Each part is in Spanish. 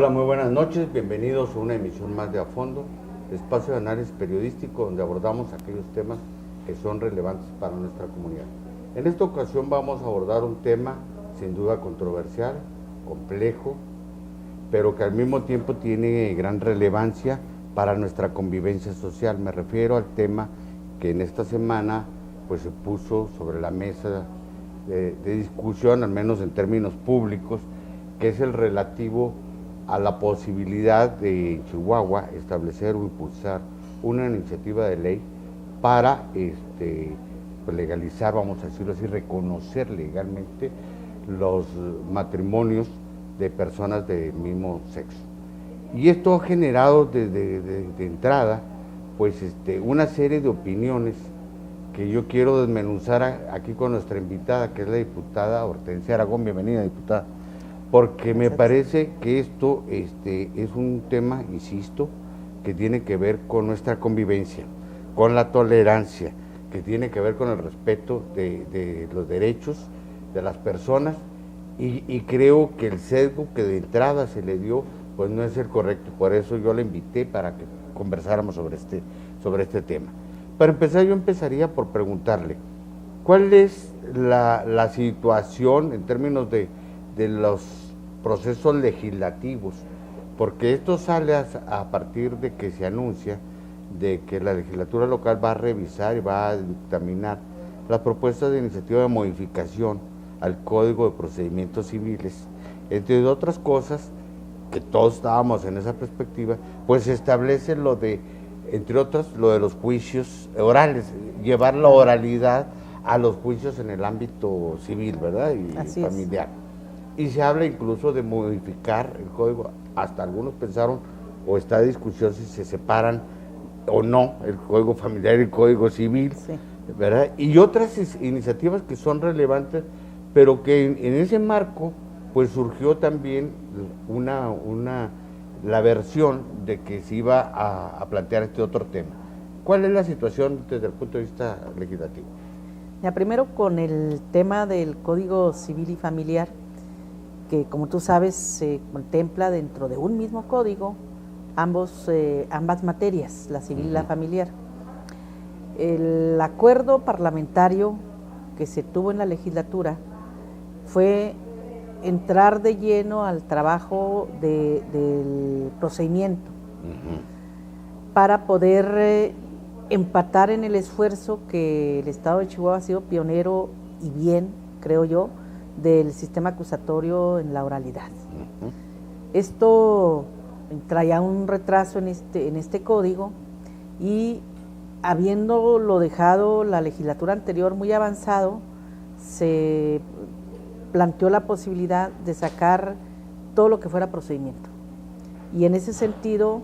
Hola, muy buenas noches, bienvenidos a una emisión más de A Fondo, espacio de análisis periodístico donde abordamos aquellos temas que son relevantes para nuestra comunidad. En esta ocasión vamos a abordar un tema sin duda controversial, complejo, pero que al mismo tiempo tiene gran relevancia para nuestra convivencia social. Me refiero al tema que en esta semana pues se puso sobre la mesa de discusión, al menos en términos públicos, que es el relativo a la posibilidad de Chihuahua establecer o impulsar una iniciativa de ley para legalizar, vamos a decirlo así, reconocer legalmente los matrimonios de personas del mismo sexo. Y esto ha generado de entrada pues una serie de opiniones que yo quiero desmenuzar aquí con nuestra invitada, que es la diputada Hortensia Aragón. Bienvenida, diputada. Porque me parece que esto es un tema, insisto, que tiene que ver con nuestra convivencia, con la tolerancia, que tiene que ver con el respeto de los derechos de las personas, y creo que el sesgo que de entrada se le dio pues no es el correcto. Por eso yo la invité para que conversáramos sobre este tema. Para empezar, yo empezaría por preguntarle, ¿cuál es la situación en términos de los procesos legislativos? Porque esto sale a partir de que se anuncia de que la legislatura local va a revisar y va a dictaminar las propuestas de iniciativa de modificación al Código de Procedimientos Civiles. Entre otras cosas, que todos estábamos en esa perspectiva, pues se establece entre otras, lo de los juicios orales, llevar la oralidad a los juicios en el ámbito civil, ¿verdad? Y Así familiar. Y se habla incluso de modificar el código. Hasta algunos pensaron, o está de discusión si se separan o no el código familiar y el código civil, sí, ¿verdad? Y otras iniciativas que son relevantes, pero que en ese marco pues surgió también la versión de que se iba a plantear este otro tema. ¿Cuál es la situación desde el punto de vista legislativo? Ya, primero con el tema del Código Civil y Familiar, que como tú sabes se contempla dentro de un mismo código ambas materias, la civil y la familiar. El acuerdo parlamentario que se tuvo en la legislatura fue entrar de lleno al trabajo del procedimiento para poder empatar en el esfuerzo que el Estado de Chihuahua ha sido pionero y bien, creo yo, del sistema acusatorio en la oralidad. Esto traía un retraso en este código, y habiéndolo dejado la legislatura anterior muy avanzado, se planteó la posibilidad de sacar todo lo que fuera procedimiento. Y en ese sentido,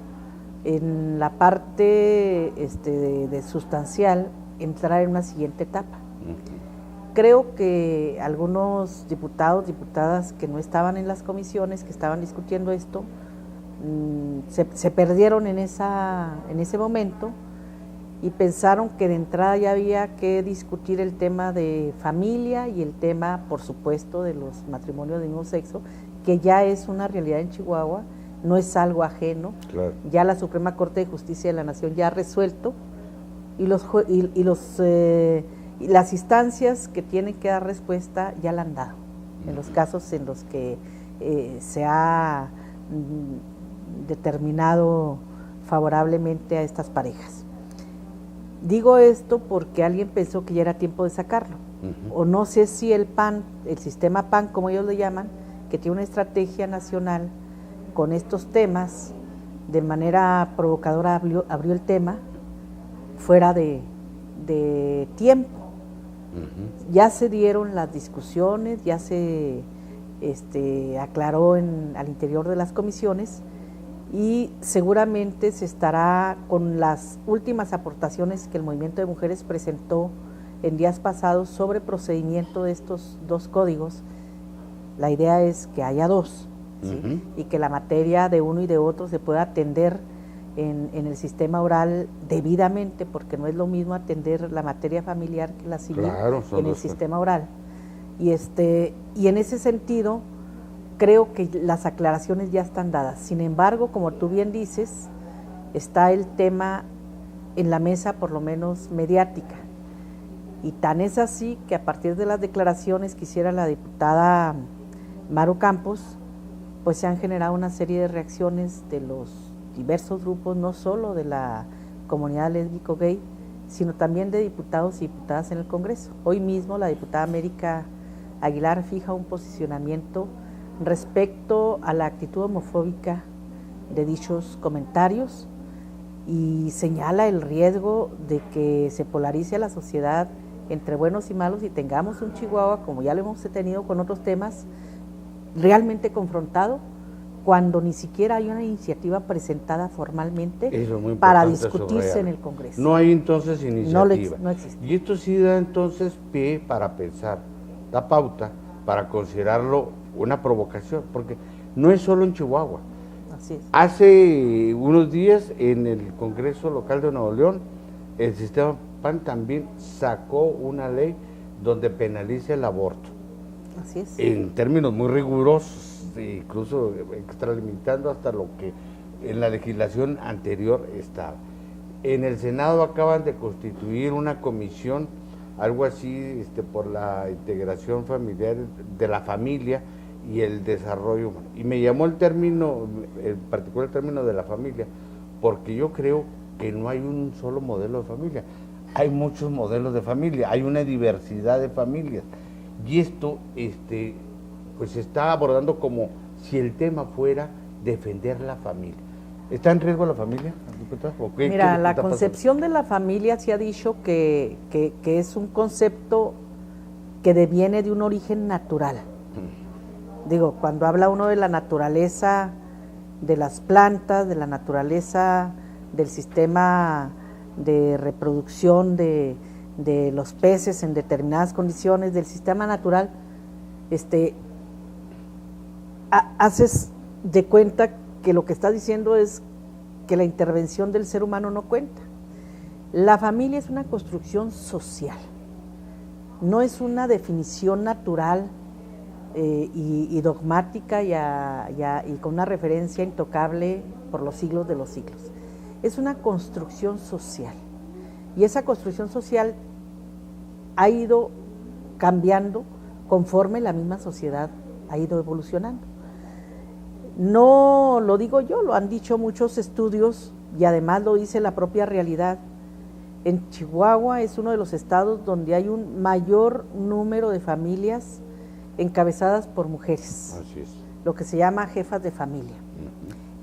en la parte de sustancial, entrar en una siguiente etapa. Creo que algunos diputados, diputadas que no estaban en las comisiones, que estaban discutiendo esto, se perdieron en ese momento y pensaron que de entrada ya había que discutir el tema de familia y el tema, por supuesto, de los matrimonios del mismo sexo, que ya es una realidad en Chihuahua, no es algo ajeno. Claro. Ya la Suprema Corte de Justicia de la Nación ya ha resuelto, y las instancias que tienen que dar respuesta ya la han dado, en los casos en los que se ha determinado favorablemente a estas parejas. Digo esto porque alguien pensó que ya era tiempo de sacarlo, o no sé si el PAN, el sistema PAN, como ellos le llaman, que tiene una estrategia nacional con estos temas, de manera provocadora abrió el tema fuera de tiempo. Ya se dieron las discusiones, ya se aclaró al interior de las comisiones, y seguramente se estará con las últimas aportaciones que el Movimiento de Mujeres presentó en días pasados sobre procedimiento de estos dos códigos. La idea es que haya dos, ¿sí? Y que la materia de uno y de otro se pueda atender en el sistema oral debidamente, porque no es lo mismo atender la materia familiar que la civil, claro, en el sistema oral. Y en ese sentido, creo que las aclaraciones ya están dadas. Sin embargo, como tú bien dices, está el tema en la mesa, por lo menos mediática. Y tan es así que a partir de las declaraciones que hiciera la diputada Maru Campos, pues se han generado una serie de reacciones de los diversos grupos, no solo de la comunidad lésbico-gay, sino también de diputados y diputadas en el Congreso. Hoy mismo la diputada América Aguilar fija un posicionamiento respecto a la actitud homofóbica de dichos comentarios y señala el riesgo de que se polarice a la sociedad entre buenos y malos y tengamos un Chihuahua, como ya lo hemos tenido con otros temas, realmente confrontado, cuando ni siquiera hay una iniciativa presentada formalmente para discutirse en el Congreso. No hay entonces iniciativa. No existe. Y esto sí da entonces pie para pensar, da pauta para considerarlo una provocación, porque no es solo en Chihuahua. Así es. Hace unos días en el Congreso local de Nuevo León, el sistema PAN también sacó una ley donde penaliza el aborto. Así es. En términos muy rigurosos, incluso extralimitando hasta lo que en la legislación anterior estaba. En el Senado acaban de constituir una comisión, algo así, por la integración familiar de la familia y el desarrollo humano. Y me llamó el término, en particular el término de la familia, porque yo creo que no hay un solo modelo de familia, hay muchos modelos de familia, hay una diversidad de familias. Y esto pues se está abordando como si el tema fuera defender la familia. ¿Está en riesgo la familia? Mira, la concepción de la familia se ha dicho que es un concepto que deviene de un origen natural. Digo, cuando habla uno de la naturaleza de las plantas, de la naturaleza del sistema de reproducción de los peces en determinadas condiciones, del sistema natural, haces de cuenta que lo que está diciendo es que la intervención del ser humano no cuenta. La familia es una construcción social, no es una definición natural y dogmática y con una referencia intocable por los siglos de los siglos. Es una construcción social y esa construcción social ha ido cambiando conforme la misma sociedad ha ido evolucionando. No lo digo yo, lo han dicho muchos estudios y además lo dice la propia realidad. En Chihuahua es uno de los estados donde hay un mayor número de familias encabezadas por mujeres. Así es. Lo que se llama jefas de familia.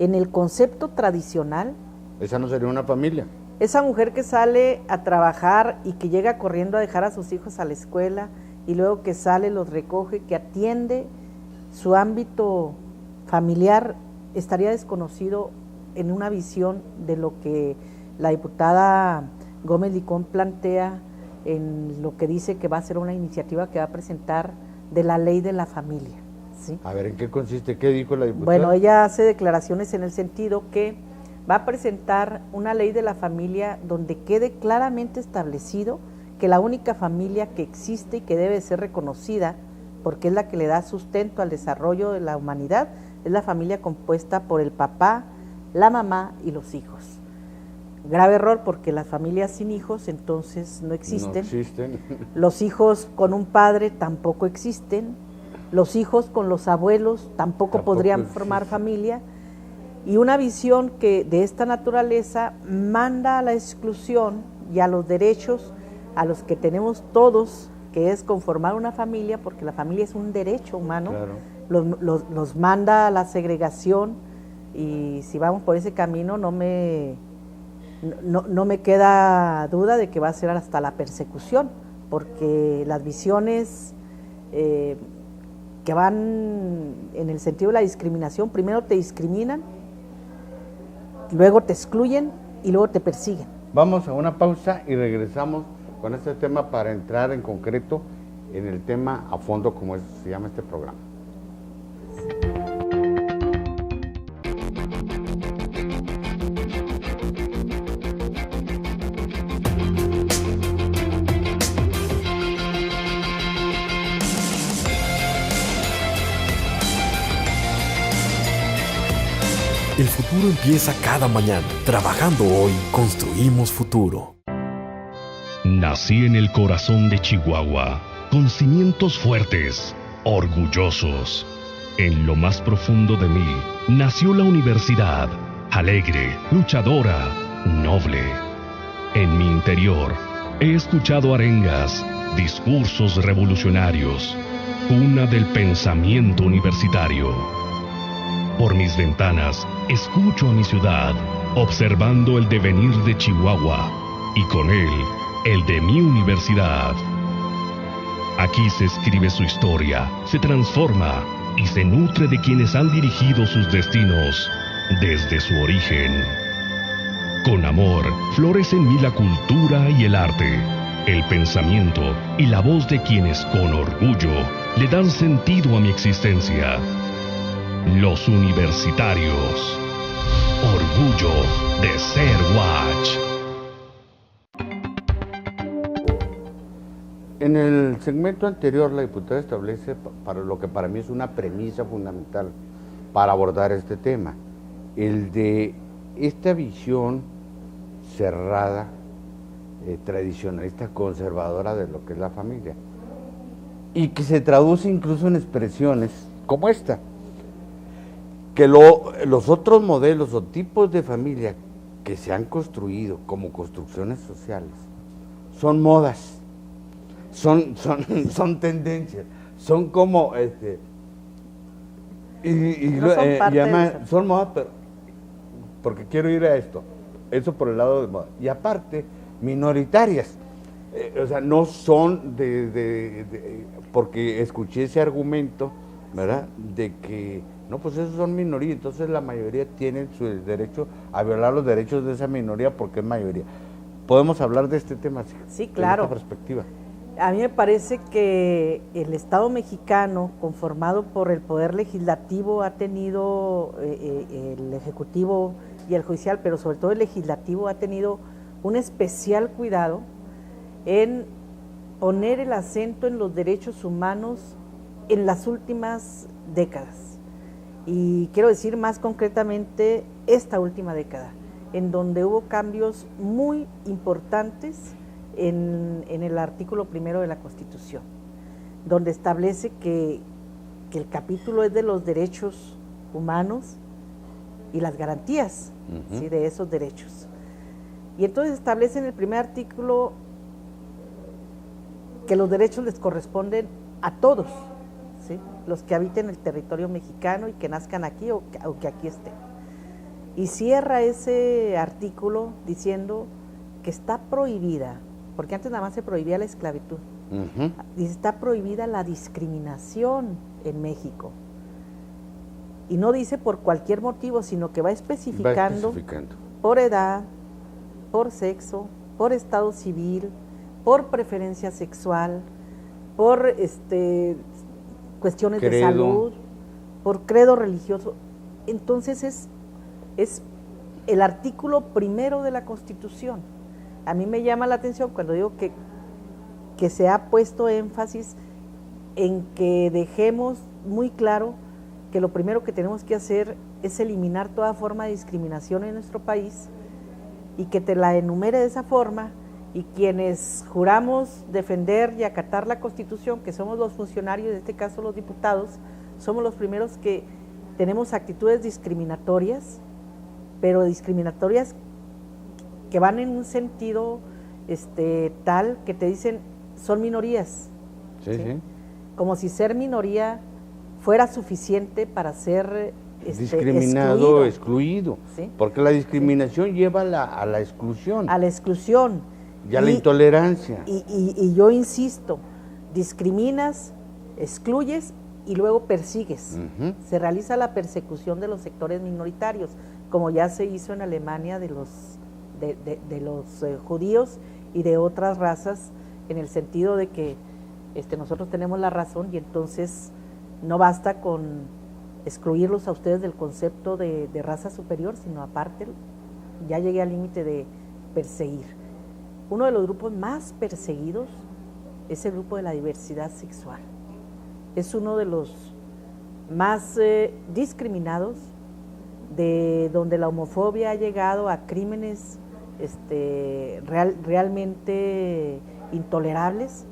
En el concepto tradicional, ¿esa no sería una familia? Esa mujer que sale a trabajar y que llega corriendo a dejar a sus hijos a la escuela y luego que sale, los recoge, que atiende su ámbito familiar, estaría desconocido en una visión de lo que la diputada Gómez Licón plantea en lo que dice que va a ser una iniciativa que va a presentar de la ley de la familia. ¿Sí? A ver, ¿en qué consiste? ¿Qué dijo la diputada? Bueno, ella hace declaraciones en el sentido que va a presentar una ley de la familia donde quede claramente establecido que la única familia que existe y que debe ser reconocida, porque es la que le da sustento al desarrollo de la humanidad, es la familia compuesta por el papá, la mamá y los hijos. Grave error, porque las familias sin hijos entonces no existen. No existen. Los hijos con un padre tampoco existen. Los hijos con los abuelos tampoco podrían formar familia. Y una visión que de esta naturaleza manda a la exclusión y a los derechos a los que tenemos todos, que es conformar una familia, porque la familia es un derecho humano, claro. los manda a la segregación, y si vamos por ese camino no me queda duda de que va a ser hasta la persecución, porque las visiones que van en el sentido de la discriminación, primero te discriminan, luego te excluyen y luego te persiguen. Vamos a una pausa y regresamos con este tema para entrar en concreto en el tema a fondo, como se llama este programa. El futuro empieza cada mañana. Trabajando hoy, construimos futuro. Nací en el corazón de Chihuahua, con cimientos fuertes, orgullosos. En lo más profundo de mí, nació la universidad, alegre, luchadora, noble. En mi interior, he escuchado arengas, discursos revolucionarios, cuna del pensamiento universitario. Por mis ventanas, escucho a mi ciudad, observando el devenir de Chihuahua, y con él, el de mi universidad. Aquí se escribe su historia, se transforma y se nutre de quienes han dirigido sus destinos desde su origen. Con amor, florece en mí la cultura y el arte, el pensamiento y la voz de quienes con orgullo le dan sentido a mi existencia. Los universitarios. Orgullo de ser Watch. En el segmento anterior, la diputada establece para lo que para mí es una premisa fundamental para abordar este tema, el de esta visión cerrada, tradicionalista, conservadora de lo que es la familia, y que se traduce incluso en expresiones como esta, que los otros modelos o tipos de familia que se han construido como construcciones sociales son modas. Son tendencias, son como y además son modas, pero porque quiero ir a esto, eso por el lado de moda, y aparte minoritarias, o sea, no son porque escuché ese argumento, ¿verdad?, de que no, pues esos son minoría, entonces la mayoría tiene su derecho a violar los derechos de esa minoría porque es mayoría. ¿Podemos hablar de este tema? Sí, claro. De esta perspectiva. A mí me parece que el Estado mexicano, conformado por el Poder Legislativo, ha tenido, el Ejecutivo y el Judicial, pero sobre todo el Legislativo, ha tenido un especial cuidado en poner el acento en los derechos humanos en las últimas décadas. Y quiero decir más concretamente esta última década, en donde hubo cambios muy importantes en el artículo 1 de la Constitución, donde establece que el capítulo es de los derechos humanos y las garantías, ¿sí?, de esos derechos. Y entonces establece en el primer artículo que los derechos les corresponden a todos, ¿sí?, los que habiten el territorio mexicano y que nazcan aquí o que aquí estén. Y cierra ese artículo diciendo que está prohibida, porque antes nada más se prohibía la esclavitud, dice, está prohibida la discriminación en México. Y no dice por cualquier motivo, sino que va especificando por edad, por sexo, por estado civil, por preferencia sexual, por cuestiones de salud, por credo religioso. Entonces es el artículo 1 de la Constitución. A mí me llama la atención cuando digo que se ha puesto énfasis en que dejemos muy claro que lo primero que tenemos que hacer es eliminar toda forma de discriminación en nuestro país y que te la enumere de esa forma, y quienes juramos defender y acatar la Constitución, que somos los funcionarios, en este caso los diputados, somos los primeros que tenemos actitudes discriminatorias, pero discriminatorias que van en un sentido tal que te dicen son minorías, ¿sí? Como si ser minoría fuera suficiente para ser discriminado, excluido, ¿sí? Porque la discriminación lleva a la exclusión. A la exclusión. Y a la intolerancia. Y yo insisto, discriminas, excluyes y luego persigues. Se realiza la persecución de los sectores minoritarios, como ya se hizo en Alemania de los judíos y de otras razas, en el sentido de que nosotros tenemos la razón y entonces no basta con excluirlos a ustedes del concepto de raza superior, sino aparte ya llegué al límite de perseguir. Uno de los grupos más perseguidos es el grupo de la diversidad sexual. Es uno de los más discriminados de donde la homofobia ha llegado a crímenes realmente intolerables,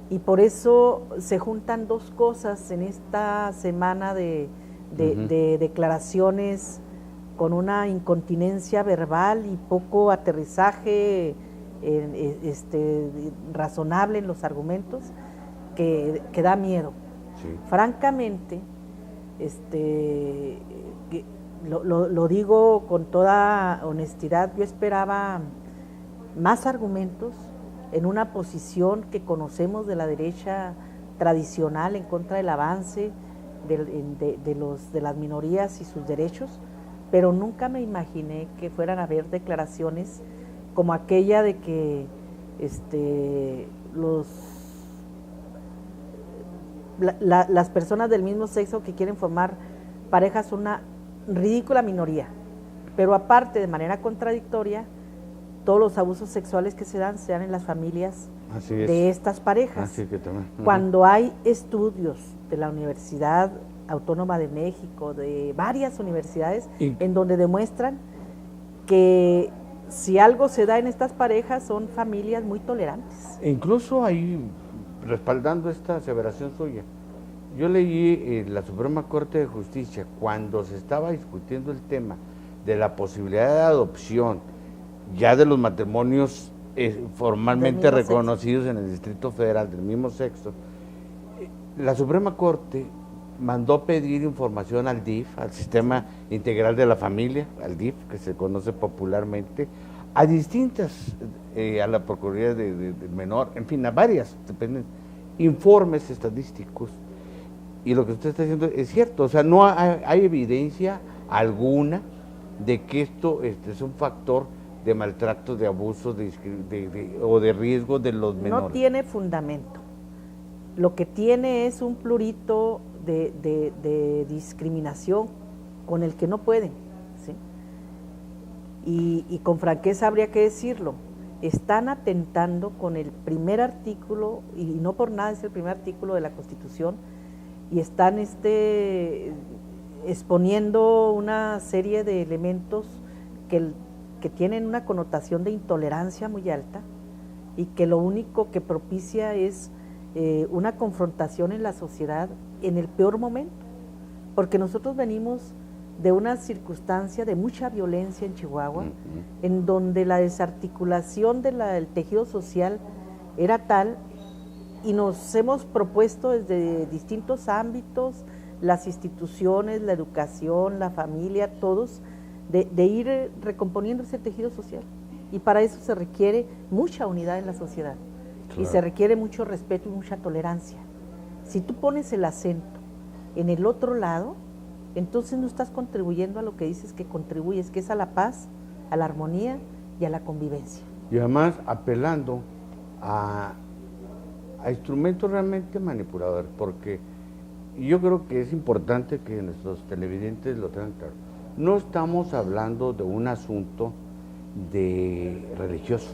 y por eso se juntan dos cosas en esta semana de declaraciones con una incontinencia verbal y poco aterrizaje razonable en los argumentos, que da miedo. Sí. Francamente, lo digo con toda honestidad, yo esperaba más argumentos en una posición que conocemos de la derecha tradicional en contra del avance de las minorías y sus derechos, pero nunca me imaginé que fueran a haber declaraciones como aquella de que las personas del mismo sexo que quieren formar parejas son una ridícula minoría, pero aparte, de manera contradictoria, todos los abusos sexuales que se dan en las familias de estas parejas. Así que también. Cuando hay estudios de la Universidad Autónoma de México, de varias universidades, en donde demuestran que si algo se da en estas parejas son familias muy tolerantes. Incluso ahí, respaldando esta aseveración suya, yo leí en la Suprema Corte de Justicia, cuando se estaba discutiendo el tema de la posibilidad de adopción ya de los matrimonios formalmente reconocidos en el Distrito Federal del mismo sexo, la Suprema Corte mandó pedir información al DIF, al Sistema Integral de la Familia, al DIF, que se conoce popularmente, a distintas, a la Procuraduría del Menor, en fin, a varias, dependen, informes estadísticos. Y lo que usted está diciendo es cierto, o sea, no hay evidencia alguna de que esto es un factor de maltrato, de abuso o de riesgo de los menores. No tiene fundamento. Lo que tiene es un plurito de discriminación con el que no pueden, ¿sí? Y con franqueza habría que decirlo, están atentando con el primer artículo, y no por nada es el primer artículo de la Constitución, y están exponiendo una serie de elementos que tienen una connotación de intolerancia muy alta, y que lo único que propicia es una confrontación en la sociedad en el peor momento, porque nosotros venimos de una circunstancia de mucha violencia en Chihuahua, en donde la desarticulación del tejido social era tal, y nos hemos propuesto desde distintos ámbitos, las instituciones, la educación, la familia, todos, de ir recomponiendo ese tejido social, y para eso se requiere mucha unidad en la sociedad. Claro. Y se requiere mucho respeto y mucha tolerancia. Si tú pones el acento en el otro lado, entonces no estás contribuyendo a lo que dices que contribuyes, que es a la paz, a la armonía y a la convivencia. Y además apelando a instrumentos realmente manipuladores, porque yo creo que es importante que nuestros televidentes lo tengan claro. No estamos hablando de un asunto religioso.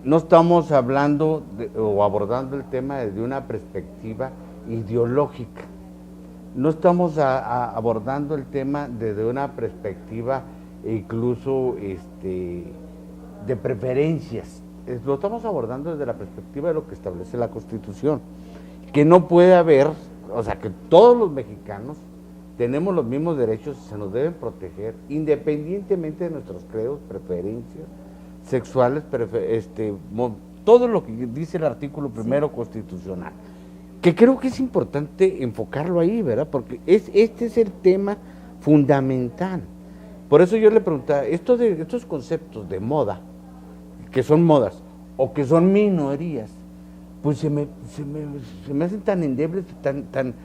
No estamos hablando o abordando el tema desde una perspectiva ideológica. No estamos abordando el tema desde una perspectiva incluso de preferencias. Lo estamos abordando desde la perspectiva de lo que establece la Constitución. Que no puede haber, o sea, que todos los mexicanos tenemos los mismos derechos y se nos deben proteger, independientemente de nuestros credos, preferencias sexuales, todo lo que dice el artículo primero constitucional, que creo que es importante enfocarlo ahí, ¿verdad? Porque este es el tema fundamental. Por eso yo le preguntaba, estos conceptos de moda, que son modas, o que son minorías, pues se me hacen tan endebles, tan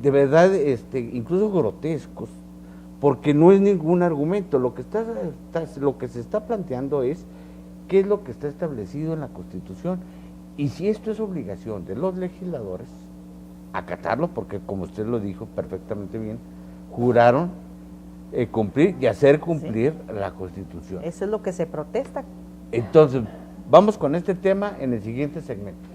de verdad, incluso grotescos, porque no es ningún argumento. Lo que se está planteando es qué es lo que está establecido en la Constitución, y si esto es obligación de los legisladores, acatarlo, porque como usted lo dijo perfectamente bien, juraron cumplir y hacer cumplir la Constitución. Eso es lo que se protesta. Entonces, vamos con este tema en el siguiente segmento.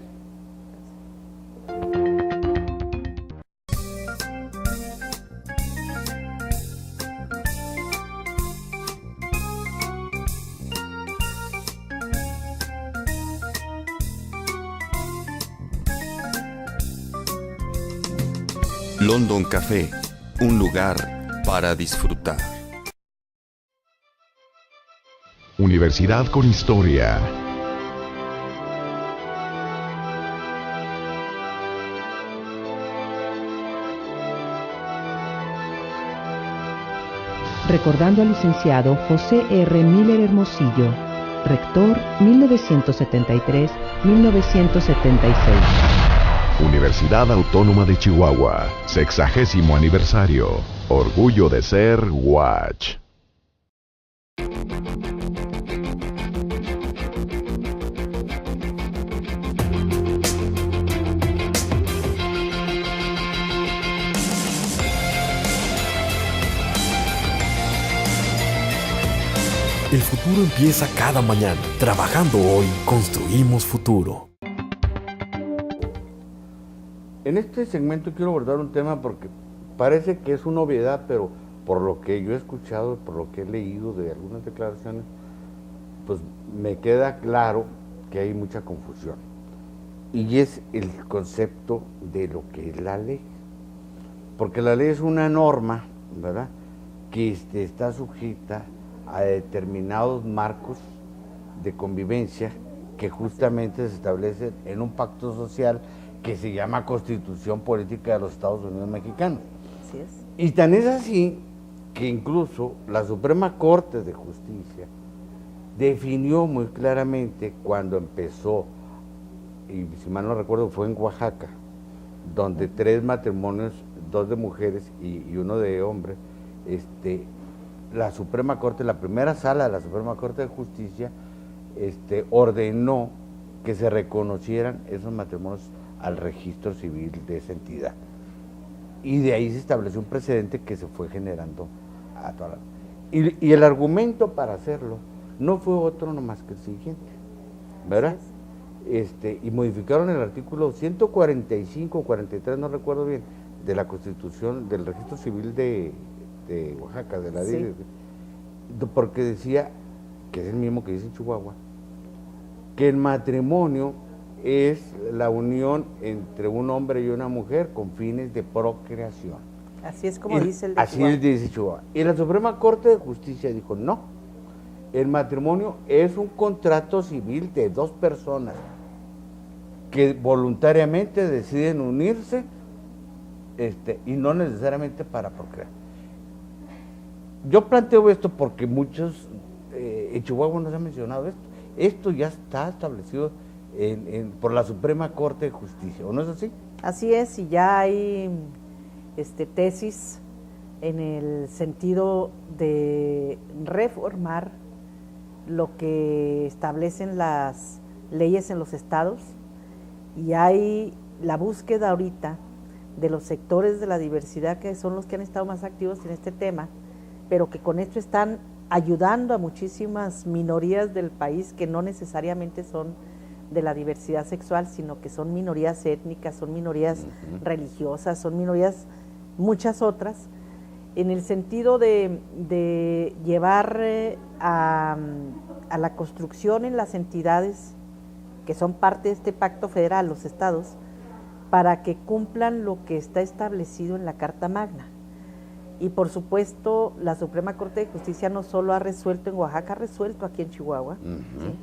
London Café, un lugar para disfrutar. Universidad con historia. Recordando al licenciado José R. Miller Hermosillo, rector 1973-1976. Universidad Autónoma de Chihuahua, 60º aniversario. Orgullo de ser UACH. El futuro empieza cada mañana. Trabajando hoy, construimos futuro. En este segmento quiero abordar un tema porque parece que es una obviedad, pero por lo que yo he escuchado, por lo que he leído de algunas declaraciones, pues me queda claro que hay mucha confusión. Y es el concepto de lo que es la ley. Porque la ley es una norma, ¿verdad?, que está sujeta a determinados marcos de convivencia que justamente se establecen en un pacto social que se llama Constitución Política de los Estados Unidos Mexicanos. Así es. Y tan es así que incluso la Suprema Corte de Justicia definió muy claramente cuando empezó, y si mal no recuerdo fue en Oaxaca, donde 3 matrimonios, 2 de mujeres y 1 de hombres, la Suprema Corte, la primera sala de la Suprema Corte de Justicia, ordenó que se reconocieran esos matrimonios al registro civil de esa entidad. Y de ahí se estableció un precedente que se fue generando a toda la... Y el argumento para hacerlo no fue otro nomás que el siguiente, ¿verdad? Y modificaron el artículo 145 o 43, no recuerdo bien, de la Constitución, del registro civil de Oaxaca, de la ley, porque decía, que es el mismo que dice en Chihuahua, que el matrimonio es la unión entre un hombre y una mujer con fines de procreación. Así es como dice el de Así Chihuahua. es, dice Chihuahua. Y la Suprema Corte de Justicia dijo, no, el matrimonio es un contrato civil de 2 personas que voluntariamente deciden unirse y no necesariamente para procrear. Yo planteo esto porque muchos, en Chihuahua no se ha mencionado esto. Esto ya está establecido por la Suprema Corte de Justicia, ¿o no es así? Así es, y ya hay tesis en el sentido de reformar lo que establecen las leyes en los estados, y hay la búsqueda ahorita de los sectores de la diversidad que son los que han estado más activos en este tema, pero que con esto están ayudando a muchísimas minorías del país que no necesariamente son de la diversidad sexual, sino que son minorías étnicas, son minorías religiosas, son minorías muchas otras, en el sentido de llevar a la construcción en las entidades que son parte de este pacto federal, los estados, para que cumplan lo que está establecido en la Carta Magna. Y por supuesto, la Suprema Corte de Justicia no solo ha resuelto en Oaxaca, ha resuelto aquí en Chihuahua. ¿Sí?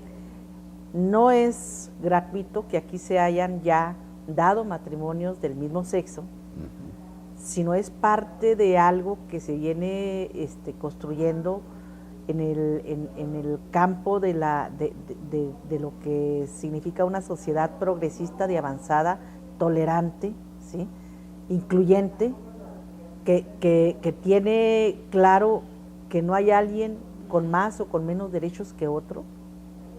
No es gratuito que aquí se hayan ya dado matrimonios del mismo sexo, sino es parte de algo que se viene construyendo en el campo de lo que significa una sociedad progresista, de avanzada, tolerante, ¿sí?, incluyente, que tiene claro que no hay alguien con más o con menos derechos que otro,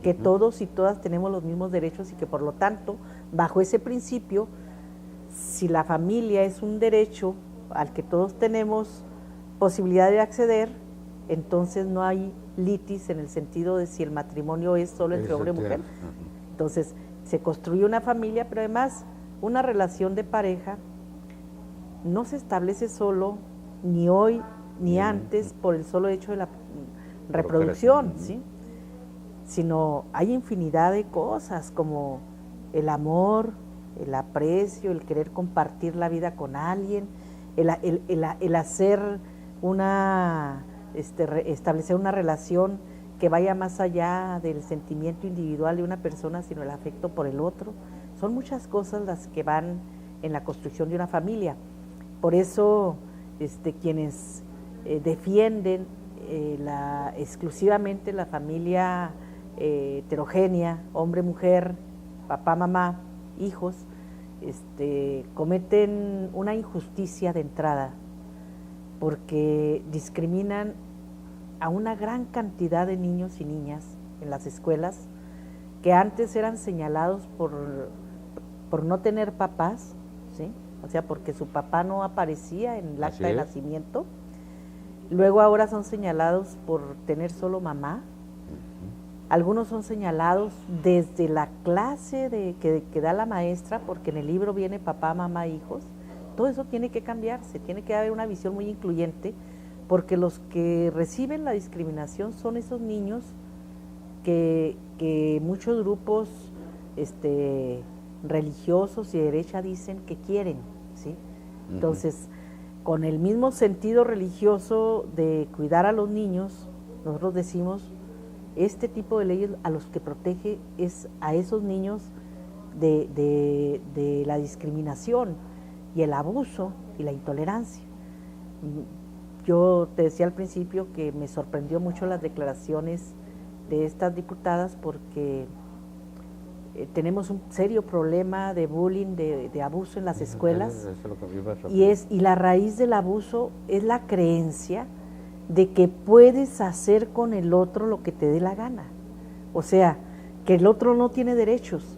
que todos y todas tenemos los mismos derechos y que por lo tanto, bajo ese principio, si la familia es un derecho al que todos tenemos posibilidad de acceder, entonces no hay litis en el sentido de si el matrimonio es solo entre hombre y mujer. Entonces se construye una familia, pero además una relación de pareja no se establece solo, ni hoy ni antes, por el solo hecho de la reproducción, ¿sí?, sino hay infinidad de cosas como el amor, el aprecio, el querer compartir la vida con alguien, el hacer establecer una relación que vaya más allá del sentimiento individual de una persona, sino el afecto por el otro. Son muchas cosas las que van en la construcción de una familia. Por eso quienes defienden exclusivamente la familia heterogénea, hombre, mujer, papá, mamá, hijos, cometen una injusticia de entrada, porque discriminan a una gran cantidad de niños y niñas en las escuelas que antes eran señalados por no tener papás, ¿sí? O sea, porque su papá no aparecía en el acta de nacimiento. Luego ahora son señalados por tener solo mamá. Algunos son señalados desde la clase que da la maestra, porque en el libro viene papá, mamá, hijos. Todo eso tiene que cambiarse, tiene que haber una visión muy incluyente, porque los que reciben la discriminación son esos niños que muchos grupos religiosos y de derecha dicen que quieren, ¿sí? Entonces, con el mismo sentido religioso de cuidar a los niños, nosotros decimos, este tipo de leyes a los que protege es a esos niños de la discriminación y el abuso y la intolerancia. Yo te decía al principio que me sorprendió mucho las declaraciones de estas diputadas, porque tenemos un serio problema de bullying, de abuso en las escuelas, y la raíz del abuso es la creencia de que puedes hacer con el otro lo que te dé la gana. O sea, que el otro no tiene derechos,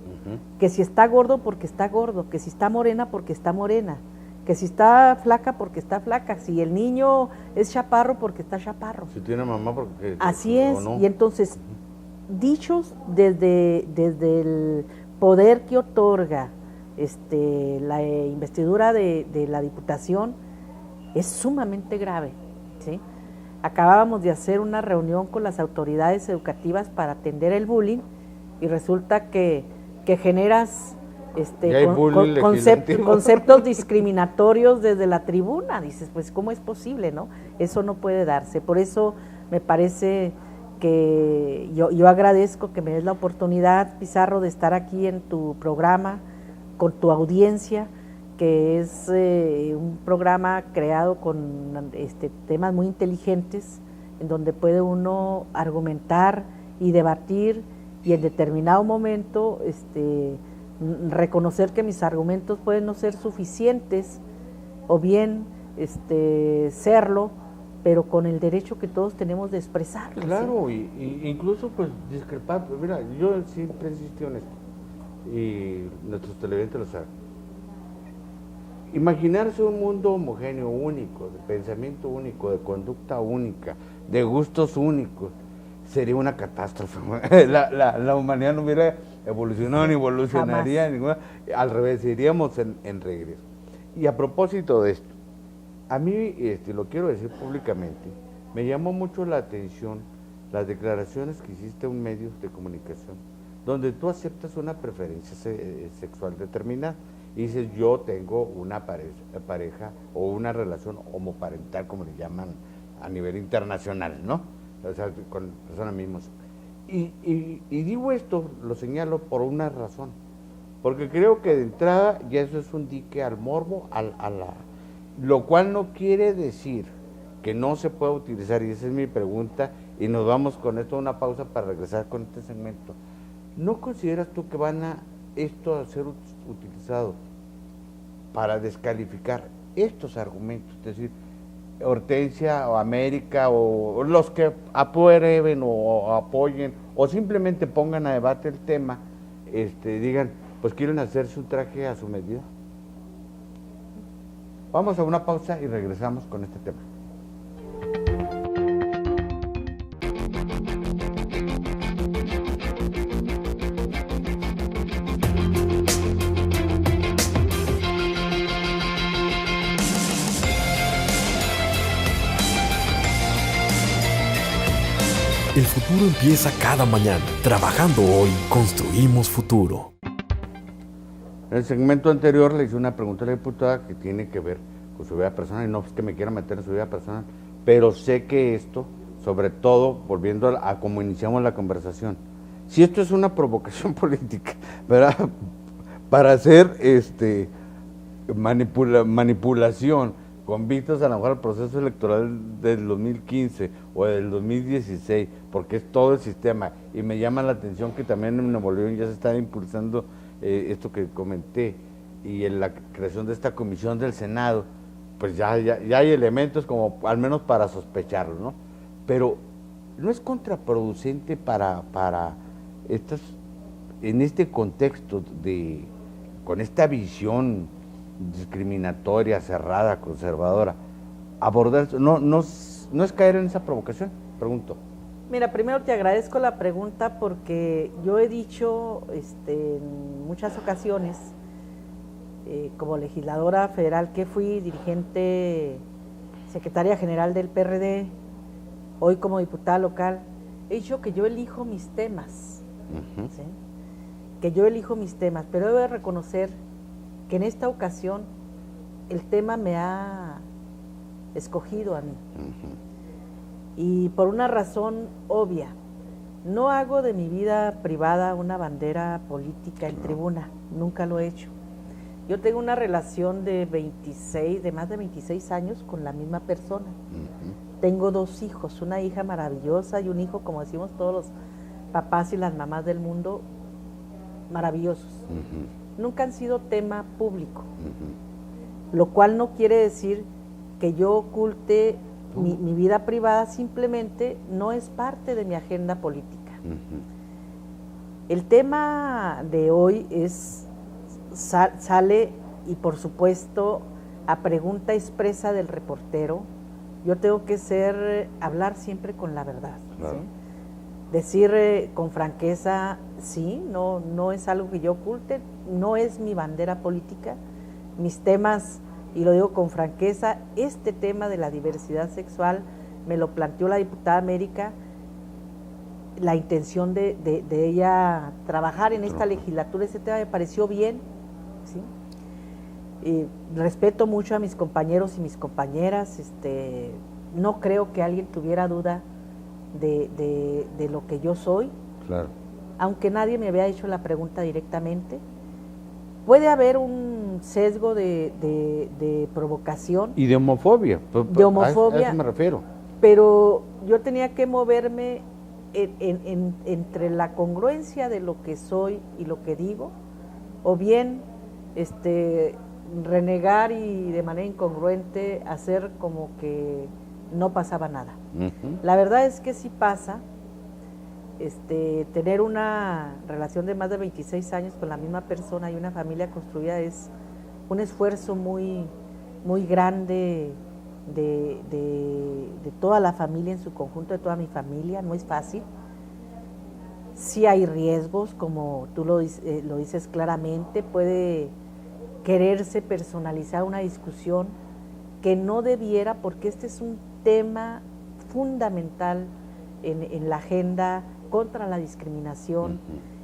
que si está gordo porque está gordo, que si está morena porque está morena, que si está flaca porque está flaca, si el niño es chaparro porque está chaparro. Si tiene mamá porque... Así es, no. Y entonces, dichos desde el poder que otorga la investidura de la Diputación, es sumamente grave, ¿sí? Acabábamos de hacer una reunión con las autoridades educativas para atender el bullying, y resulta que generas conceptos discriminatorios desde la tribuna. Dices, pues, ¿cómo es posible, no? Eso no puede darse. Por eso me parece que yo agradezco que me des la oportunidad, Pizarro, de estar aquí en tu programa, con tu audiencia, que es un programa creado con temas muy inteligentes, en donde puede uno argumentar y debatir, y en determinado momento reconocer que mis argumentos pueden no ser suficientes, o bien serlo, pero con el derecho que todos tenemos de expresarlo. Claro, ¿sí? y incluso pues discrepar. Mira, yo siempre insisto en esto, y nuestros televidentes lo saben. Imaginarse un mundo homogéneo, único, de pensamiento único, de conducta única, de gustos únicos, sería una catástrofe. La humanidad no hubiera evolucionado ni evolucionaría ninguna, al revés, iríamos en regreso. Y a propósito de esto, a mí, lo quiero decir públicamente, me llamó mucho la atención las declaraciones que hiciste en medios de comunicación, donde tú aceptas una preferencia sexual determinada y dices, yo tengo una pareja o una relación homoparental, como le llaman a nivel internacional, ¿no? O sea, con personas mismas. Y digo esto, lo señalo por una razón, porque creo que de entrada ya eso es un dique al morbo, lo cual no quiere decir que no se pueda utilizar, y esa es mi pregunta, y nos vamos con esto a una pausa para regresar con este segmento. ¿No consideras tú que van a ser utilizado para descalificar estos argumentos? Es decir, Hortensia o América o los que aprueben o apoyen o simplemente pongan a debate el tema, digan, pues quieren hacerse un traje a su medida. Vamos a una pausa y regresamos con este tema. El futuro empieza cada mañana. Trabajando hoy, construimos futuro. En el segmento anterior le hice una pregunta a la diputada que tiene que ver con su vida personal, y no es que me quiera meter en su vida personal, pero sé que esto, sobre todo, volviendo a como iniciamos la conversación, si esto es una provocación política, ¿verdad? Para hacer manipulación con vistas a lo mejor al proceso electoral del 2015 o del 2016, porque es todo el sistema, y me llama la atención que también en Nuevo León ya se está impulsando esto que comenté, y en la creación de esta comisión del Senado, pues ya hay elementos como al menos para sospecharlo, ¿no? Pero no es contraproducente para estas, en este contexto con esta visión discriminatoria, cerrada, conservadora, abordar, no es caer en esa provocación, pregunto. Mira, primero te agradezco la pregunta porque yo he dicho en muchas ocasiones, como legisladora federal que fui, dirigente, secretaria general del PRD, hoy como diputada local, he dicho que yo elijo mis temas, ¿sí? Que yo elijo mis temas, pero debo de reconocer que en esta ocasión el tema me ha escogido a mí. Y por una razón obvia, no hago de mi vida privada una bandera política en tribuna, nunca lo he hecho. Yo tengo una relación de más de 26 años con la misma persona. Tengo 2 hijos, una hija maravillosa y un hijo, como decimos todos los papás y las mamás del mundo, maravillosos. Nunca han sido tema público, lo cual no quiere decir que yo oculte mi vida privada, simplemente no es parte de mi agenda política. El tema de hoy sale, y por supuesto, a pregunta expresa del reportero, yo tengo que hablar siempre con la verdad, claro. ¿Sí? Decir con franqueza, sí, no es algo que yo oculte, no es mi bandera política, mis temas, y lo digo con franqueza, este tema de la diversidad sexual me lo planteó la diputada América, la intención de ella trabajar en esta legislatura, ese tema me pareció bien, ¿sí? Respeto mucho a mis compañeros y mis compañeras, no creo que alguien tuviera duda de lo que yo soy, claro. Aunque nadie me había hecho la pregunta directamente. Puede haber un sesgo de provocación. Y de homofobia. De homofobia. A eso me refiero. Pero yo tenía que moverme entre la congruencia de lo que soy y lo que digo, o bien renegar y de manera incongruente hacer como que no pasaba nada. La verdad es que sí pasa. Tener una relación de más de 26 años con la misma persona y una familia construida es un esfuerzo muy, muy grande de toda la familia en su conjunto, de toda mi familia, no es fácil. Sí hay riesgos, como tú lo dices claramente, puede quererse personalizar una discusión que no debiera, porque este es un tema fundamental en la agenda contra la discriminación,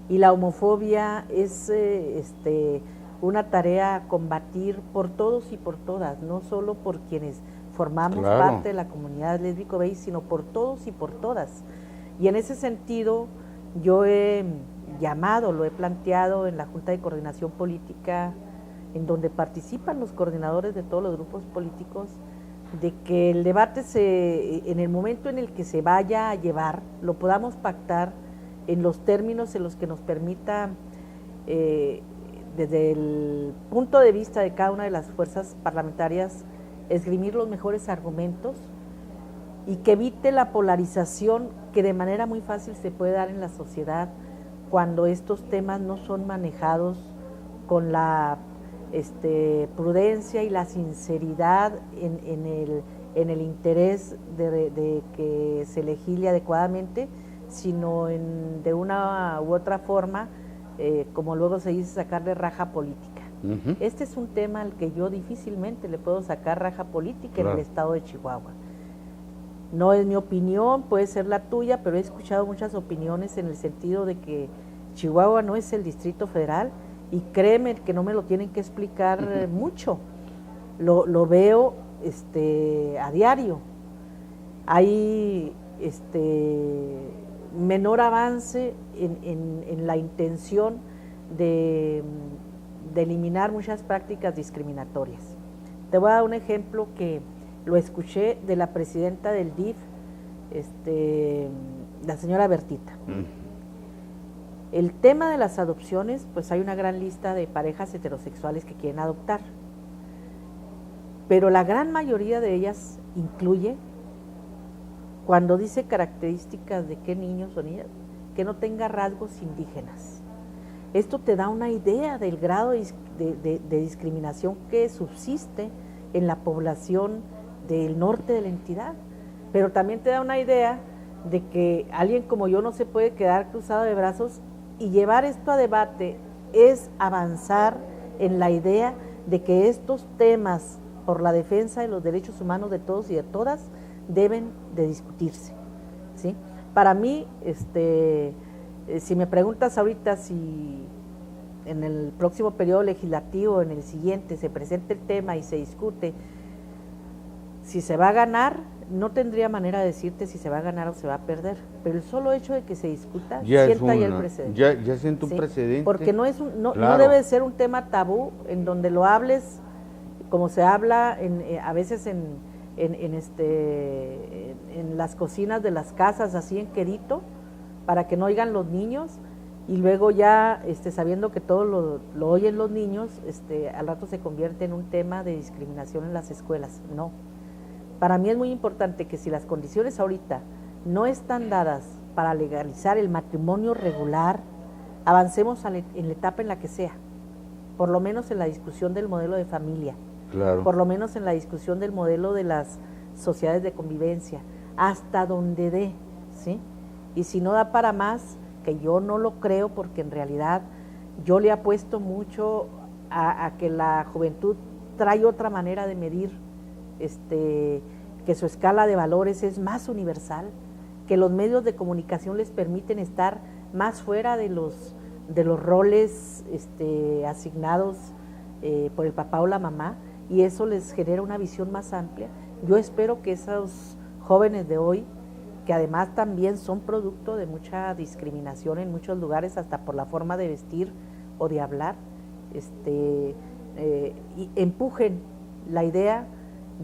y la homofobia es una tarea a combatir por todos y por todas, no solo por quienes formamos parte de la comunidad lésbico-gay, sino por todos y por todas. Y en ese sentido, yo he lo he planteado en la Junta de Coordinación Política, en donde participan los coordinadores de todos los grupos políticos, de que el debate en el momento en el que se vaya a llevar, lo podamos pactar en los términos en los que nos permita, desde el punto de vista de cada una de las fuerzas parlamentarias, esgrimir los mejores argumentos y que evite la polarización que de manera muy fácil se puede dar en la sociedad cuando estos temas no son manejados con la prudencia y la sinceridad en el interés de que se legisle adecuadamente, sino de una u otra forma, como luego se dice, sacarle raja política. Este es un tema al que yo difícilmente le puedo sacar raja política en el estado de Chihuahua. No es mi opinión, puede ser la tuya, pero he escuchado muchas opiniones en el sentido de que Chihuahua no es el Distrito Federal, y créeme que no me lo tienen que explicar mucho. lo veo a diario. Hay menor avance en la intención de eliminar muchas prácticas discriminatorias. Te voy a dar un ejemplo que lo escuché de la presidenta del DIF, la señora Bertita. El tema de las adopciones, pues hay una gran lista de parejas heterosexuales que quieren adoptar, pero la gran mayoría de ellas incluye, cuando dice características de qué niños o niñas, que no tenga rasgos indígenas. Esto te da una idea del grado de discriminación que subsiste en la población del norte de la entidad, pero también te da una idea de que alguien como yo no se puede quedar cruzado de brazos, y llevar esto a debate es avanzar en la idea de que estos temas por la defensa de los derechos humanos de todos y de todas deben de discutirse, ¿sí? Para mí, si me preguntas ahorita si en el próximo periodo legislativo, en el siguiente, se presenta el tema y se discute si se va a ganar, no tendría manera de decirte si se va a ganar o se va a perder, pero el solo hecho de que se discuta sienta ya el precedente. Ya siento un precedente. Porque no debe ser un tema tabú en donde lo hables como se habla a veces en las cocinas de las casas, así en quedito, para que no oigan los niños, y luego ya sabiendo que todo lo oyen los niños, al rato se convierte en un tema de discriminación en las escuelas. No. Para mí es muy importante que si las condiciones ahorita no están dadas para legalizar el matrimonio regular, avancemos en la etapa en la que sea, por lo menos en la discusión del modelo de familia, claro, por lo menos en la discusión del modelo de las sociedades de convivencia, hasta donde dé, ¿sí? Y si no da para más, que yo no lo creo, porque en realidad yo le apuesto mucho a que la juventud trae otra manera de medir, que su escala de valores es más universal, que los medios de comunicación les permiten estar más fuera de los roles asignados por el papá o la mamá, y eso les genera una visión más amplia. Yo espero que esos jóvenes de hoy, que además también son producto de mucha discriminación en muchos lugares, hasta por la forma de vestir o de hablar, y empujen la idea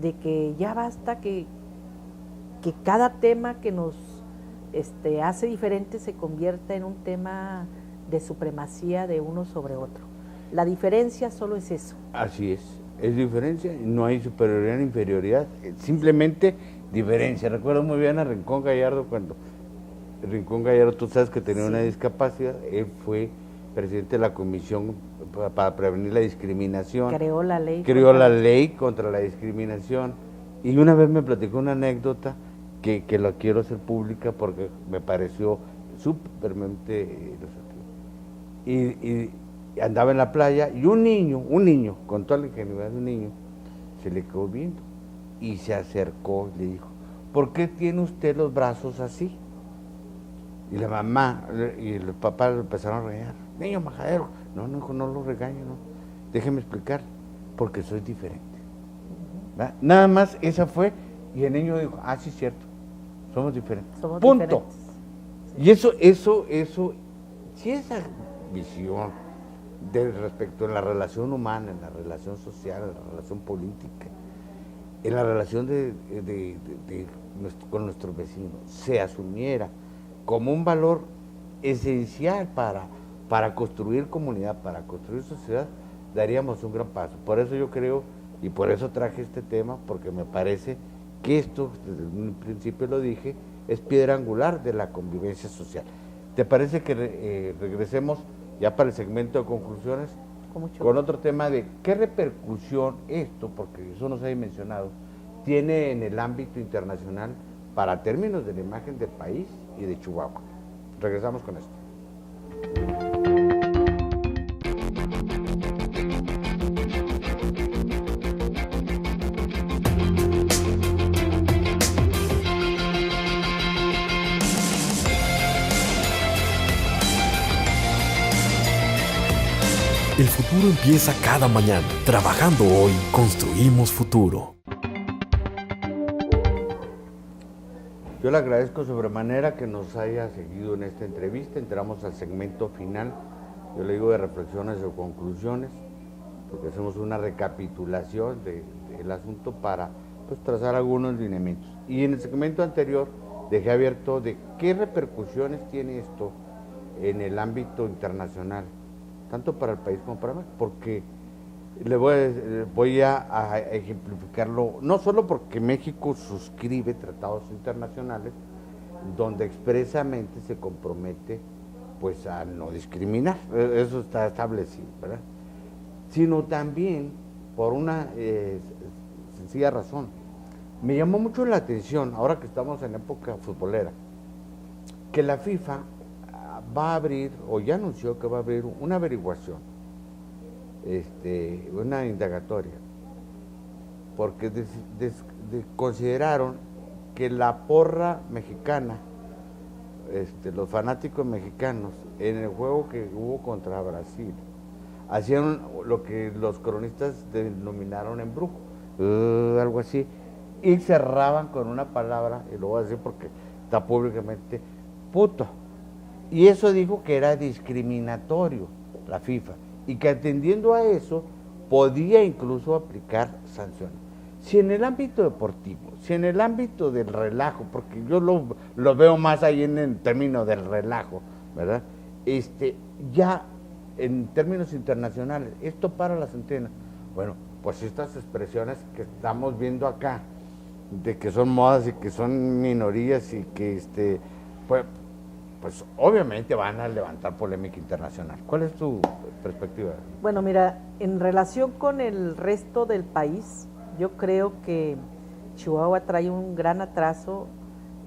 de que ya basta que cada tema que nos hace diferente se convierta en un tema de supremacía de uno sobre otro. La diferencia solo es eso. Así es diferencia, no hay superioridad ni inferioridad, simplemente diferencia. Recuerdo muy bien a Rincón Gallardo, cuando Rincón Gallardo, tú sabes que tenía una discapacidad, él fue presidente de la Comisión para Prevenir la Discriminación. Creó la ley contra la discriminación, y una vez me platicó una anécdota que la quiero hacer pública porque me pareció súpermente ilustrativo. Y andaba en la playa y un niño, con toda la ingenuidad de un niño, se le quedó viendo y se acercó y le dijo: ¿por qué tiene usted los brazos así? Y la mamá y el papá lo empezaron a regañar. Niño majadero. No, hijo, no lo regaño, no. Déjeme explicar, porque soy diferente. ¿Va? Nada más esa fue, y el niño dijo: sí, cierto, somos diferentes. Punto. Diferentes. Y eso, si esa visión respecto en la relación humana, en la relación social, en la relación política, en la relación con nuestros vecinos, se asumiera como un valor esencial para construir comunidad, para construir sociedad, daríamos un gran paso. Por eso yo creo, y por eso traje este tema, porque me parece que esto, desde un principio lo dije, es piedra angular de la convivencia social. ¿Te parece que regresemos ya para el segmento de conclusiones con otro tema de qué repercusión esto, porque eso no se ha dimensionado, tiene en el ámbito internacional para términos de la imagen del país y de Chihuahua? Regresamos con esto. El futuro empieza cada mañana. Trabajando hoy, construimos futuro. Yo le agradezco sobremanera que nos haya seguido en esta entrevista. Entramos al segmento final, yo le digo de reflexiones o conclusiones, porque hacemos una recapitulación del asunto para pues, trazar algunos lineamientos. Y en el segmento anterior dejé abierto de qué repercusiones tiene esto en el ámbito internacional, tanto para el país como para México, porque le voy a ejemplificarlo, no solo porque México suscribe tratados internacionales donde expresamente se compromete pues a no discriminar, eso está establecido, ¿verdad? Sino también por una sencilla razón. Me llamó mucho la atención, ahora que estamos en época futbolera, que la FIFA va a abrir, o ya anunció que va a abrir una averiguación, una indagatoria, porque consideraron que la porra mexicana, los fanáticos mexicanos, en el juego que hubo contra Brasil, hacían lo que los cronistas denominaron embrujo, algo así, y cerraban con una palabra, y lo voy a decir porque está públicamente, puto. Y eso dijo que era discriminatorio la FIFA, y que atendiendo a eso podía incluso aplicar sanciones. Si en el ámbito deportivo, si en el ámbito del relajo, porque yo lo veo más ahí en el término del relajo, ¿verdad? Ya en términos internacionales, esto para las antenas. Bueno, pues estas expresiones que estamos viendo acá, de que son modas y que son minorías y que pues obviamente van a levantar polémica internacional. ¿Cuál es tu perspectiva? Bueno, mira, en relación con el resto del país, yo creo que Chihuahua trae un gran atraso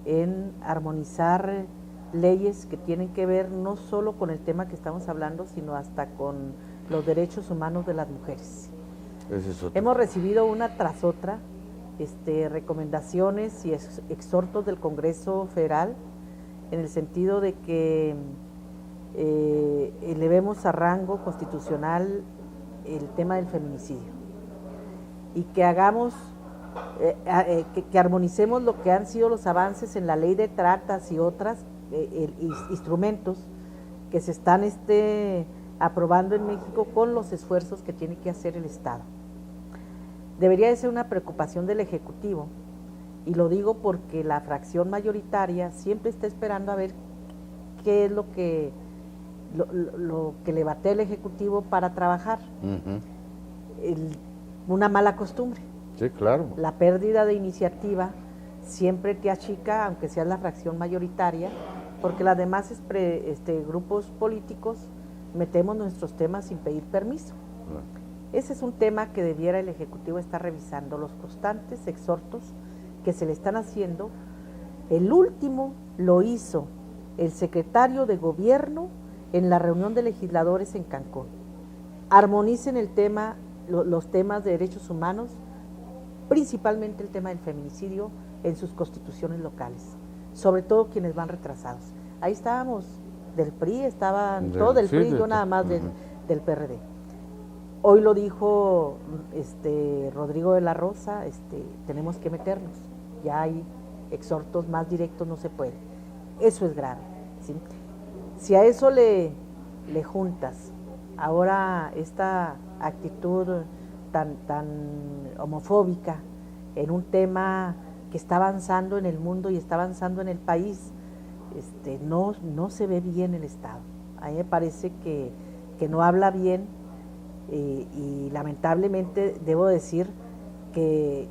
en armonizar leyes que tienen que ver no solo con el tema que estamos hablando, sino hasta con los derechos humanos de las mujeres. Hemos recibido una tras otra recomendaciones y exhortos del Congreso Federal en el sentido de que elevemos a rango constitucional el tema del feminicidio y que hagamos, que armonicemos lo que han sido los avances en la ley de tratas y otras instrumentos que se están aprobando en México con los esfuerzos que tiene que hacer el Estado. Debería de ser una preocupación del Ejecutivo, y lo digo porque la fracción mayoritaria siempre está esperando a ver qué es lo que le batea el Ejecutivo para trabajar. Una mala costumbre. Sí, claro. La pérdida de iniciativa siempre te achica, aunque seas la fracción mayoritaria, porque las demás grupos políticos metemos nuestros temas sin pedir permiso. Ese es un tema que debiera el Ejecutivo estar revisando, los constantes exhortos que se le están haciendo. El último lo hizo el secretario de Gobierno en la reunión de legisladores en Cancún. Armonicen el tema, los temas de derechos humanos, principalmente el tema del feminicidio en sus constituciones locales, sobre todo quienes van retrasados. Ahí estábamos, del PRI, estaban todos del PRI, yo nada más del PRD. Hoy lo dijo Rodrigo de la Rosa, tenemos que meternos, ya hay exhortos más directos, no se puede. Eso es grave, ¿sí? Si a eso le juntas ahora esta actitud tan homofóbica en un tema que está avanzando en el mundo y está avanzando en el país, no se ve bien el Estado. A mí me parece que no habla bien, y lamentablemente debo decir que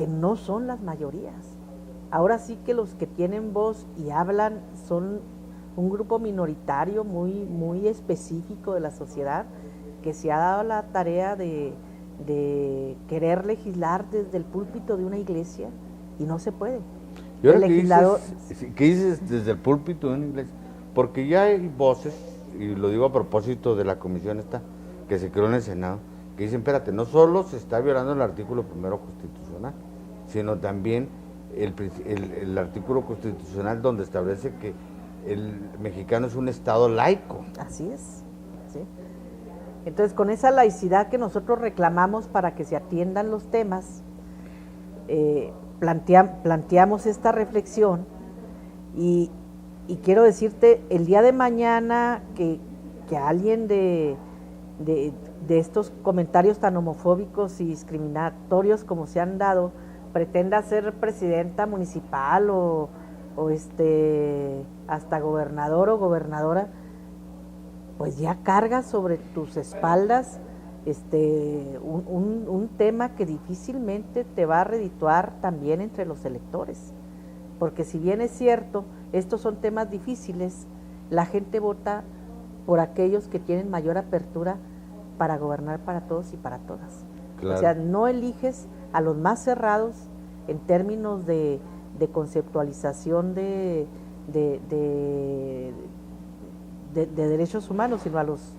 no son las mayorías. Ahora sí que los que tienen voz y hablan son un grupo minoritario muy, muy específico de la sociedad, que se ha dado la tarea de querer legislar desde el púlpito de una iglesia, y no se puede. ¿Y ahora qué dices desde el púlpito de una iglesia? Porque ya hay voces, y lo digo a propósito de la comisión que se creó en el Senado, que dicen, espérate, no solo se está violando el artículo primero constitucional, sino también el artículo constitucional donde establece que el mexicano es un Estado laico. Así es, ¿sí? Entonces, con esa laicidad que nosotros reclamamos para que se atiendan los temas, planteamos esta reflexión y quiero decirte, el día de mañana que alguien de estos comentarios tan homofóbicos y discriminatorios como se han dado, pretenda ser presidenta municipal o hasta gobernador o gobernadora, pues ya carga sobre tus espaldas un tema que difícilmente te va a redituar también entre los electores, porque si bien es cierto, estos son temas difíciles, la gente vota por aquellos que tienen mayor apertura para gobernar para todos y para todas. Claro. O sea, no eliges a los más cerrados en términos de conceptualización de derechos humanos, sino a los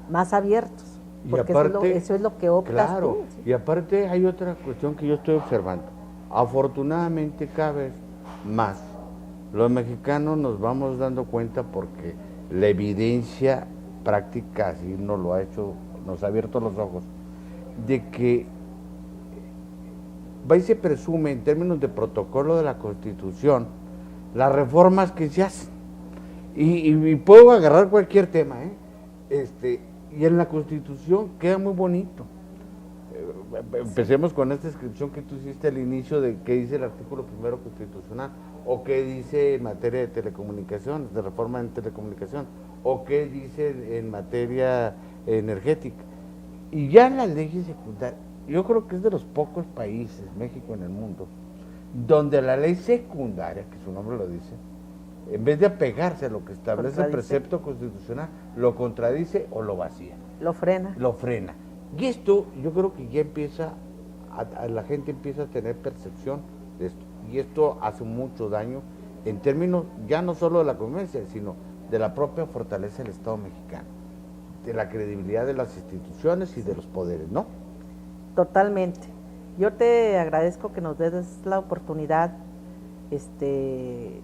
más abiertos, porque aparte, eso es lo que optas claro, tú, ¿sí? Y aparte hay otra cuestión que yo estoy observando. Afortunadamente cada vez más los mexicanos nos vamos dando cuenta, porque la evidencia práctica así nos lo ha hecho, nos ha abierto los ojos, de que va y se presume en términos de protocolo de la Constitución las reformas que se hacen. Y puedo agarrar cualquier tema, y en la Constitución queda muy bonito. Empecemos con esta descripción que tú hiciste al inicio de qué dice el artículo primero constitucional, o qué dice en materia de telecomunicaciones, de reforma en telecomunicación, o qué dice en materia energética. Y ya en las leyes secundarias, yo creo que es de los pocos países, México en el mundo, donde la ley secundaria, que su nombre lo dice, en vez de apegarse a lo que establece el precepto constitucional, lo contradice o lo vacía. Lo frena. Lo frena. Y esto, yo creo que ya empieza, la gente empieza a tener percepción de esto. Y esto hace mucho daño en términos ya no solo de la convivencia, sino de la propia fortaleza del Estado mexicano, de la credibilidad de las instituciones y de los poderes, ¿no? Totalmente. Yo te agradezco que nos des la oportunidad de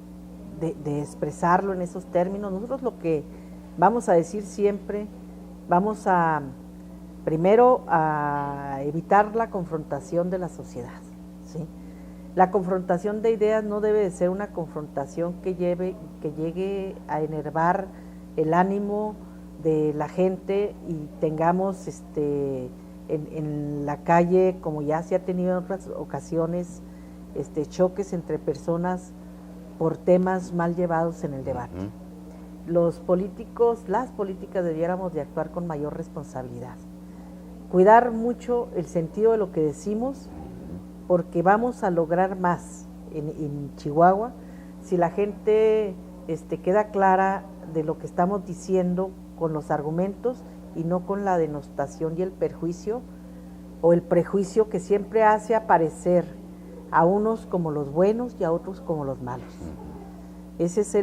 expresarlo en esos términos. Nosotros lo que vamos a decir siempre, vamos a primero a evitar la confrontación de la sociedad, ¿sí? La confrontación de ideas no debe de ser una confrontación que llegue a enervar el ánimo de la gente y tengamos en la calle, como ya se ha tenido en otras ocasiones, choques entre personas por temas mal llevados en el debate. Los políticos, las políticas debiéramos de actuar con mayor responsabilidad, cuidar mucho el sentido de lo que decimos, porque vamos a lograr más en Chihuahua si la gente queda clara de lo que estamos diciendo con los argumentos y no con la denostación y el perjuicio o el prejuicio que siempre hace aparecer a unos como los buenos y a otros como los malos. Esa es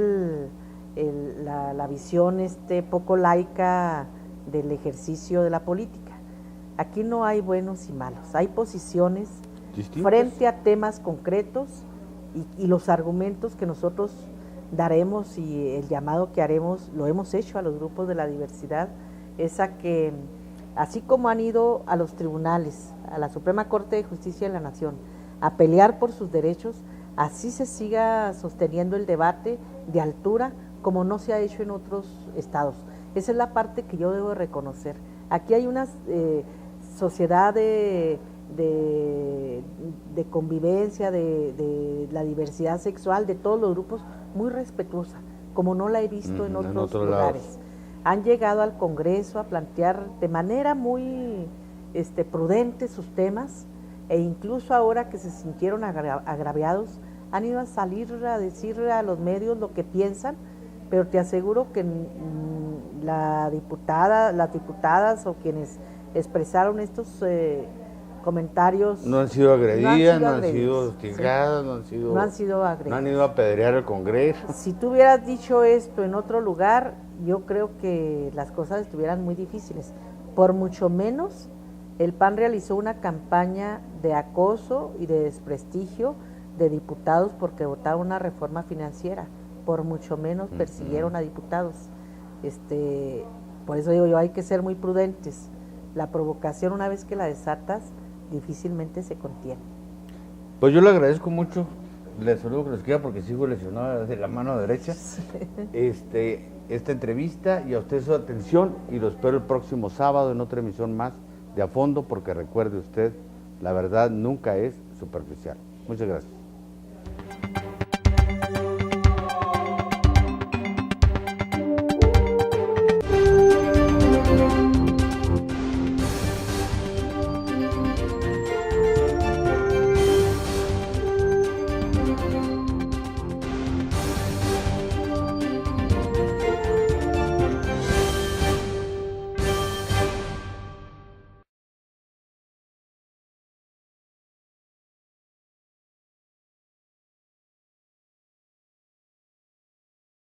la visión poco laica del ejercicio de la política. Aquí no hay buenos y malos, hay posiciones distintas frente a temas concretos y los argumentos que nosotros daremos y el llamado que haremos, lo hemos hecho a los grupos de la diversidad, es a que, así como han ido a los tribunales, a la Suprema Corte de Justicia de la Nación, a pelear por sus derechos, así se siga sosteniendo el debate de altura, como no se ha hecho en otros estados. Esa es la parte que yo debo de reconocer. Aquí hay una sociedad de convivencia, de la diversidad sexual, de todos los grupos, muy respetuosa, como no la he visto en otros lugares. Han llegado al Congreso a plantear de manera muy prudente sus temas, e incluso ahora que se sintieron agraviados, han ido a salir a decir a los medios lo que piensan, pero te aseguro que las diputadas o quienes expresaron estos comentarios no han sido agredidas, no han sido hostigadas, sí, no han sido agredidas. No han ido a apedrear el Congreso. Si tú hubieras dicho esto en otro lugar, yo creo que las cosas estuvieran muy difíciles. Por mucho menos, el PAN realizó una campaña de acoso y de desprestigio de diputados porque votaron una reforma financiera. Por mucho menos persiguieron a diputados. Por eso digo yo, hay que ser muy prudentes. La provocación, una vez que la desatas, difícilmente se contiene. Pues yo le agradezco mucho, le saludo que les queda porque sigo lesionado de la mano derecha, esta entrevista y a usted su atención, y lo espero el próximo sábado en otra emisión más de A Fondo, porque recuerde usted, la verdad nunca es superficial. Muchas gracias.